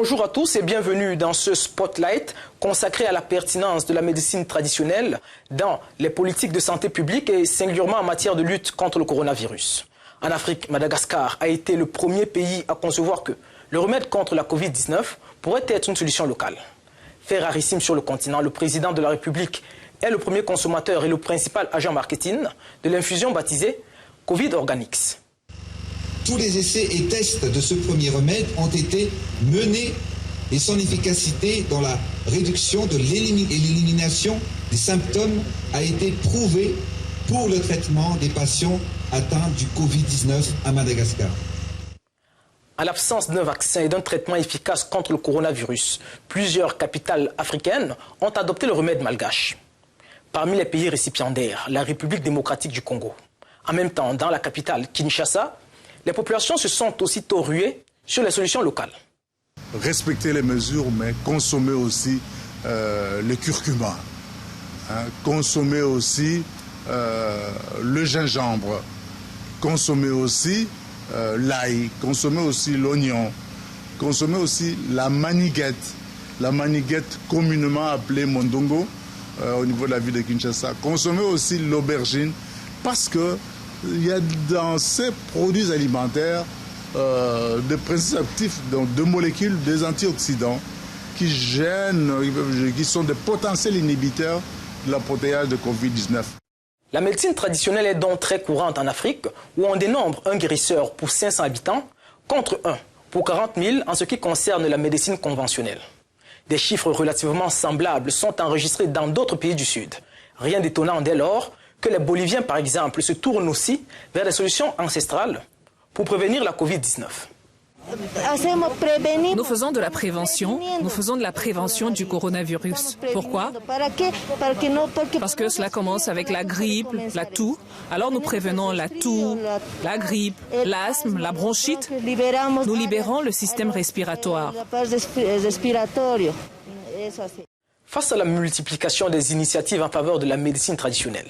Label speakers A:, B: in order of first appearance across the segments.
A: Bonjour à tous et bienvenue dans ce Spotlight consacré à la pertinence de la médecine traditionnelle dans les politiques de santé publique et singulièrement en matière de lutte contre le coronavirus. En Afrique, Madagascar a été le premier pays à concevoir que le remède contre la Covid-19 pourrait être une solution locale. Fait rarissime sur le continent, le président de la République est le premier consommateur et le principal agent marketing de l'infusion baptisée Covid Organics.
B: Tous les essais et tests de ce premier remède ont été menés et son efficacité dans la réduction et l'élimination des symptômes a été prouvée pour le traitement des patients atteints du Covid-19 à Madagascar.
A: En l'absence d'un vaccin et d'un traitement efficace contre le coronavirus, plusieurs capitales africaines ont adopté le remède malgache. Parmi les pays récipiendaires, la République démocratique du Congo. En même temps, dans la capitale, Kinshasa, les populations se sont aussitôt ruées sur les solutions locales.
C: Respecter les mesures, mais consommer aussi le curcuma, consommer aussi le gingembre, consommer aussi l'ail, consommer aussi l'oignon, consommer aussi la maniguette communément appelée mondongo au niveau de la ville de Kinshasa, consommer aussi l'aubergine parce que il y a dans ces produits alimentaires des principes actifs, donc de molécules, des antioxydants qui sont des potentiels inhibiteurs de la protéase de Covid-19.
A: La médecine traditionnelle est donc très courante en Afrique où on dénombre un guérisseur pour 500 habitants contre 1 pour 40 000 en ce qui concerne la médecine conventionnelle. Des chiffres relativement semblables sont enregistrés dans d'autres pays du Sud. Rien d'étonnant dès lors que les Boliviens, par exemple, se tournent aussi vers des solutions ancestrales pour prévenir la Covid-19.
D: Nous faisons de la prévention du coronavirus. Pourquoi? Parce que cela commence avec la grippe, la toux. Alors nous prévenons la toux, la grippe, l'asthme, la bronchite. Nous libérons le système respiratoire.
A: Face à la multiplication des initiatives en faveur de la médecine traditionnelle,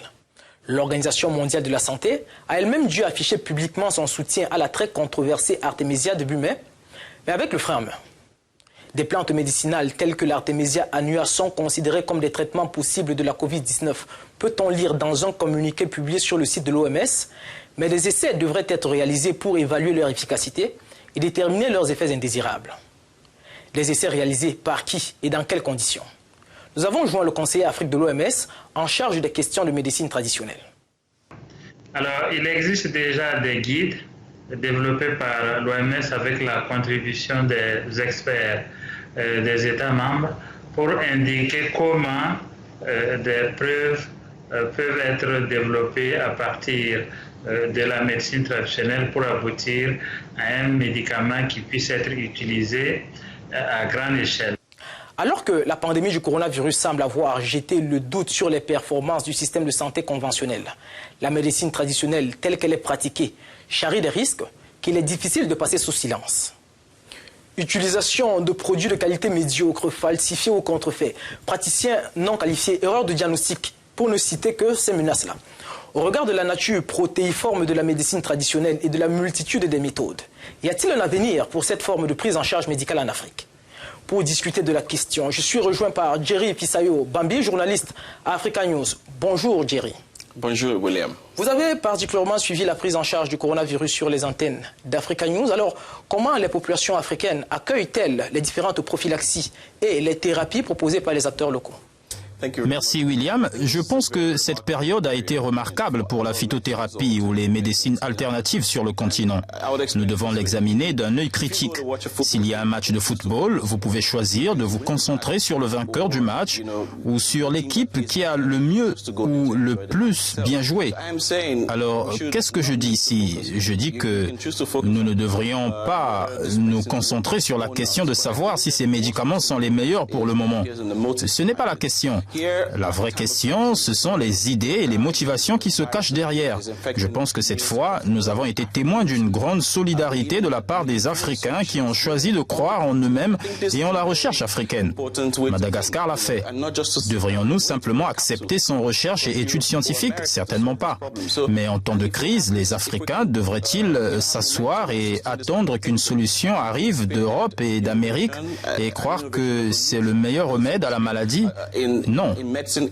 A: l'Organisation mondiale de la santé a elle-même dû afficher publiquement son soutien à la très controversée Artemisia début mai, mais avec le frein à main. Des plantes médicinales telles que l'Artemisia annua sont considérées comme des traitements possibles de la Covid-19, peut-on lire dans un communiqué publié sur le site de l'OMS, mais des essais devraient être réalisés pour évaluer leur efficacité et déterminer leurs effets indésirables. Les essais réalisés par qui et dans quelles conditions? Nous avons joint le conseiller Afrique de l'OMS en charge des questions de médecine traditionnelle.
E: Alors, il existe déjà des guides développés par l'OMS avec la contribution des experts des États membres pour indiquer comment des preuves peuvent être développées à partir de la médecine traditionnelle pour aboutir à un médicament qui puisse être utilisé à grande échelle.
A: Alors que la pandémie du coronavirus semble avoir jeté le doute sur les performances du système de santé conventionnel, la médecine traditionnelle telle qu'elle est pratiquée charrie des risques qu'il est difficile de passer sous silence. Utilisation de produits de qualité médiocre, falsifiés ou contrefaits, praticiens non qualifiés, erreurs de diagnostic, pour ne citer que ces menaces-là. Au regard de la nature protéiforme de la médecine traditionnelle et de la multitude des méthodes, y a-t-il un avenir pour cette forme de prise en charge médicale en Afrique? Pour discuter de la question, je suis rejoint par Jerry Fisayo Bambi, journaliste à Africa News. Bonjour Jerry.
F: Bonjour William.
A: Vous avez particulièrement suivi la prise en charge du coronavirus sur les antennes d'Africa News. Alors, comment les populations africaines accueillent-elles les différentes prophylaxies et les thérapies proposées par les acteurs locaux?
G: Merci William. Je pense que cette période a été remarquable pour la phytothérapie ou les médecines alternatives sur le continent. Nous devons l'examiner d'un œil critique. S'il y a un match de football, vous pouvez choisir de vous concentrer sur le vainqueur du match ou sur l'équipe qui a le mieux ou le plus bien joué. Alors, qu'est-ce que je dis ici? Je dis que nous ne devrions pas nous concentrer sur la question de savoir si ces médicaments sont les meilleurs pour le moment. Ce n'est pas la question. La vraie question, ce sont les idées et les motivations qui se cachent derrière. Je pense que cette fois, nous avons été témoins d'une grande solidarité de la part des Africains qui ont choisi de croire en eux-mêmes et en la recherche africaine. Madagascar l'a fait. Devrions-nous simplement accepter son recherche et études scientifiques? Certainement pas. Mais en temps de crise, les Africains devraient-ils s'asseoir et attendre qu'une solution arrive d'Europe et d'Amérique et croire que c'est le meilleur remède à la maladie? Non.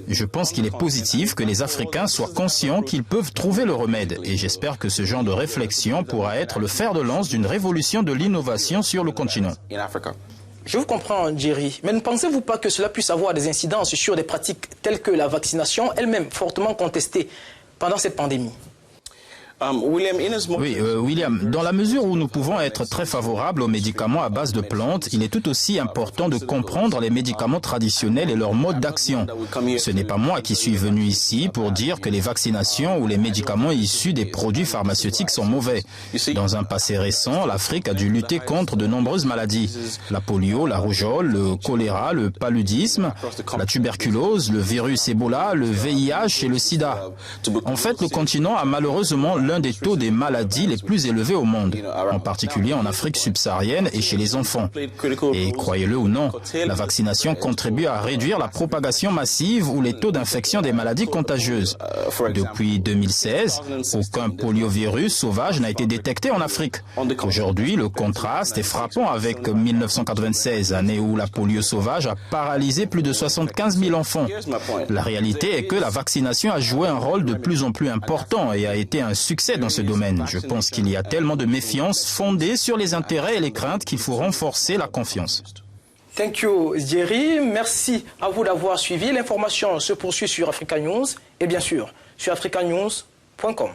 G: Je pense qu'il est positif que les Africains soient conscients qu'ils peuvent trouver le remède et j'espère que ce genre de réflexion pourra être le fer de lance d'une révolution de l'innovation sur le continent.
A: Je vous comprends, Jerry, mais ne pensez-vous pas que cela puisse avoir des incidences sur des pratiques telles que la vaccination, elle-même fortement contestée pendant cette pandémie?
G: Oui, William, dans la mesure où nous pouvons être très favorables aux médicaments à base de plantes, il est tout aussi important de comprendre les médicaments traditionnels et leur mode d'action. Ce n'est pas moi qui suis venu ici pour dire que les vaccinations ou les médicaments issus des produits pharmaceutiques sont mauvais. Dans un passé récent, l'Afrique a dû lutter contre de nombreuses maladies. La polio, la rougeole, le choléra, le paludisme, la tuberculose, le virus Ebola, le VIH et le sida. En fait, le continent a malheureusement l'un des taux des maladies les plus élevés au monde, en particulier en Afrique subsaharienne et chez les enfants. Et croyez-le ou non, la vaccination contribue à réduire la propagation massive ou les taux d'infection des maladies contagieuses. Depuis 2016, aucun poliovirus sauvage n'a été détecté en Afrique. Aujourd'hui, le contraste est frappant avec 1996, année où la polio sauvage a paralysé plus de 75 000 enfants. La réalité est que la vaccination a joué un rôle de plus en plus important et a été un succès dans ce domaine. Je pense qu'il y a tellement de méfiance fondée sur les intérêts et les craintes qu'il faut renforcer la confiance.
A: Thank you, Jerry. Merci à vous d'avoir suivi. L'information se poursuit sur Africa News et bien sûr sur africanews.com.